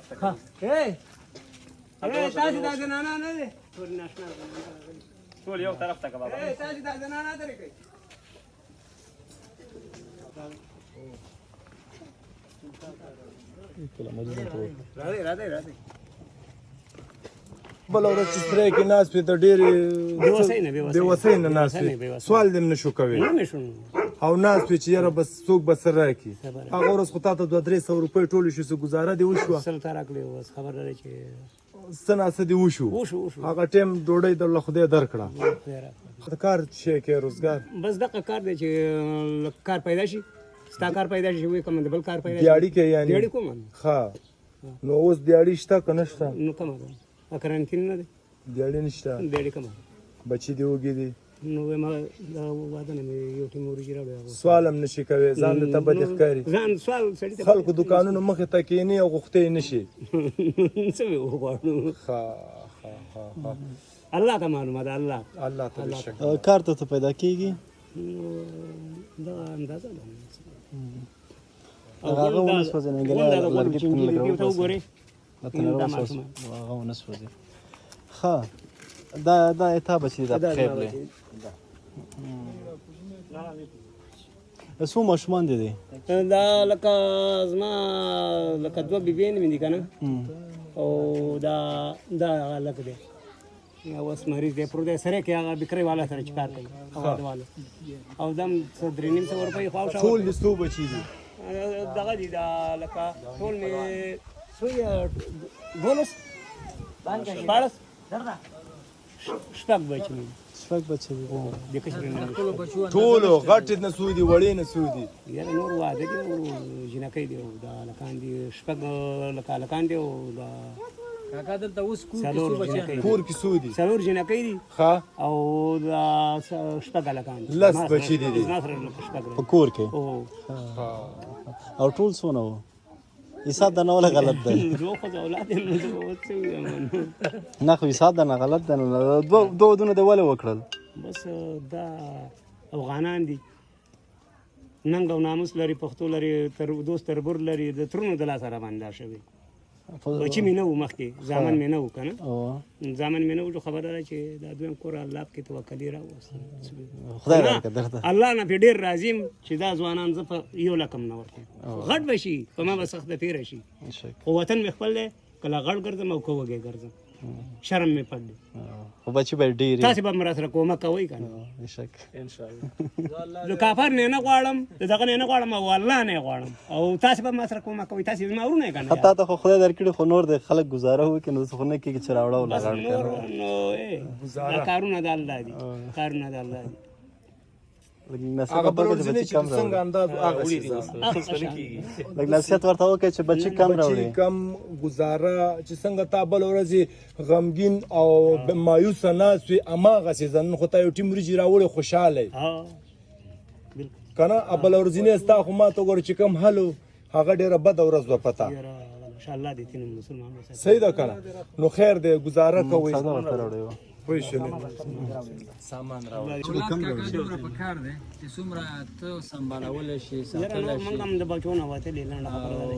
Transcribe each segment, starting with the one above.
ته تاسو دا زنانه نه دي ټول یو طرف ته بابا تاسو دا زنانه درې کوي راځي بل ورځ چې سره کې ناس په ډېرې بېوسۍ نه ناس سوال دې نشو کوي او ناس په چې یاره بس څوک به سره راکړي هغه ورځ خو تا ته 200-300 روپۍ ټولې شي څه ګزاره دې وشوه څه ناڅه دې وشو هغه ټایم ډوډۍ درله خدای درکړه د کار شی کې روزګار بس دغه کار دی چې کار پیدا شي ستا کار پیدا شي وي کوم د بل کار پیدا شي دیاړي کې یعنی دیاړي کوم ښه نو اوس دیاړي شته که نشته نو کومه ده کرانتین نه دی دیاړي نشته دیاړي کومه بچي دې وږي دي نو ما دا واده نه یو ټیم ورجی راوړی سوال هم نشي کوي ځان ته بد ښکاري ځان سوال سړی ته خلکو دکانونو مخې ته کېني او غوښتې نشي څه وغواړو ښه الله ته معلومه ده الله ته شک کار ته پیدا کیږي دا اندازه ده هغه ونس په ځنګل لرګي په لګرو ته وګورئ هغه ونس په ځي ښه دا اته بچی دا خیبله څو ماشومان دي دا لکه زما لکه دوه بیبیان مې دي که نه او دا لکه دی اوس مریض دی پرو دی سره کې هغه بکرۍ والا سره چې کار کوي واده والا او دم 300 روپۍ خواوشا ټول دې څو بچي دي دغه دي دا لکه ټول مې څو یې 12 شپږ بچي دي ټولو غټ نه سودي وړې نه سودي یاره نور واده دي او جنکۍ دي او دا هلکان دي شپږ لکه هلکان دي او دا کاکا دلته اوس کور کې سودي څلور جنکۍ دي ښه او دا شپږ هلکان دي لس بچي دي په کور کې او ټول څونه وو حساب د نوله غلط دی نه خو حساب د نه غلط دی دوه ودونه د ولې وکړل بس دا افغانان دي ننګ او ناموس لري پښتو لري دوست تربور لري د ترونو د لاسه راباندې شوي بچي مې نه وو مخکې زامن مې نه وو که نه زامن مې نه وو خبره ده چې دا دویم کور الله پکې توکلي راوست الله نه پې ډېر راضي یم چې دا ځوانان زه په 1 لکم نه ورکوم غټ به شي په ما به سخته تېره شي خو وطن مې خپل دی کله غټ ګرځم او که وږی ګرځم شرم مې پټ دی خو بچي به ډېر تاسې به م راسره کومک کوئ که نه د کافر نه نه غواړم د دغه نه نه غواړم او الله نه غواړم او تاسې به ما سره کومک کوئ تاسې زما ورونه یې که نه حتی ته خو خدای درکړي خو نور د خلک ګزاره وکړي نو خو نه کېږي چې راوړه او لغړ نو دا کارونه د الله دي کارونه د الله دي هغه بل ورځې چې څنګه انداز هغه شي لږ نصیحت ورته وکړئ چې بچي کم راوړي کم ګزاره چې څنګه تا بل ورځې غمګین او مایوسه ناست وي هماغسې زه نن خو تا یو ټیم وریجې راوړې خوشحاله یې که نه بل ورځینې ستا خو ما ته وګوره چې کم حل هغه ډېره بده ورځ وه پته صحیح ده که نه نو خیر دی ګزاره کوئ سامان راوړي چې کوم څومره په کار دی چې څومره ته سمبالولی شي ساتلی شي موږ هم د بچو نه وتلې لنډه خبره ده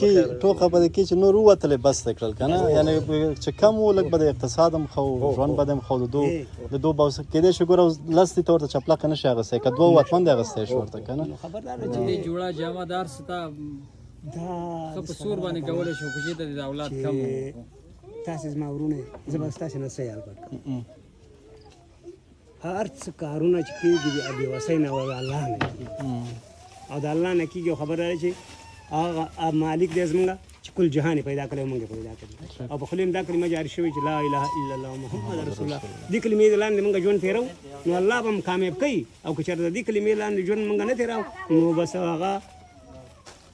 چې ټوقه به دې کې چې نور ووتلې بس دې کړل که نه یعنې چې کم و لږ به د اقتصاد هم ښه و ژوند به دې هم ښه و د دو به کېدای شي ګوره لس دې ته ورته چپلکه نه شي اخیستی که دوه وتمن دې اخیستی شي ورته که نه خبردار دی چې دې جوړه جامه دار ستا ښه په سور باندې کولی شو خو چې د اولاد کم و تاسې زما ورونه زه به ستاسې نه څه یاد کړم هر څه کارونه چې کېږي د بېوسۍ نه او د الله نه او د الله نه کېږي او خبره ده چې هغه مالک دی زمونږ چې کل جهان یې پیدا کړی او موږ یې پیدا کړي او په خوله یې دا کلمه جاري شوې چې لا اله الا الله محمد رسول الله دې کلمې د لاندې موږ ژوند تېرو نو الله به هم کامیاب کوي او که چېرته د دې کلمې لاندې ژوند موږ نه تېرو نو بس هغه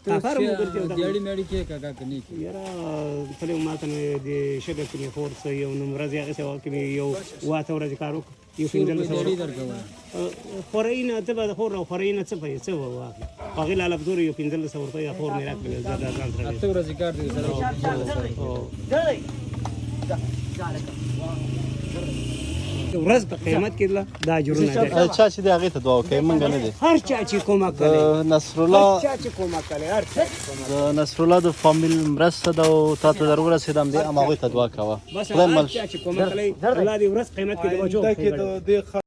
دیاړي میړي کې کاکا کني کې یاره خپل ما ته د شګه کې فور څه یو نو ورځ هغه څه کې یو واته ورځ کارو یو فینځل څه خورای نه ته به خور او خورای نه څه په څه واخلي هغه لاله بدور یو فینځل څه ورته خور نه راکړل زړه ځان سره اته ورځ کار دی سره ورځ په قیامت کې دا اجرونه دي. چا چې د هغې ته دعا وکړي موږ نه دی هر چا چې کومک کړی نصرالله هر چا چې کومک کړی هر چا چې کومک د نصرالله د فامیل مرسته ده او تا ته در ورسېد همدې هم هغوی ته دعا کوه بس خدای هر مل چا چې کومک کړی الله دې ورځ قیامت کې د بچو آینده کې د دې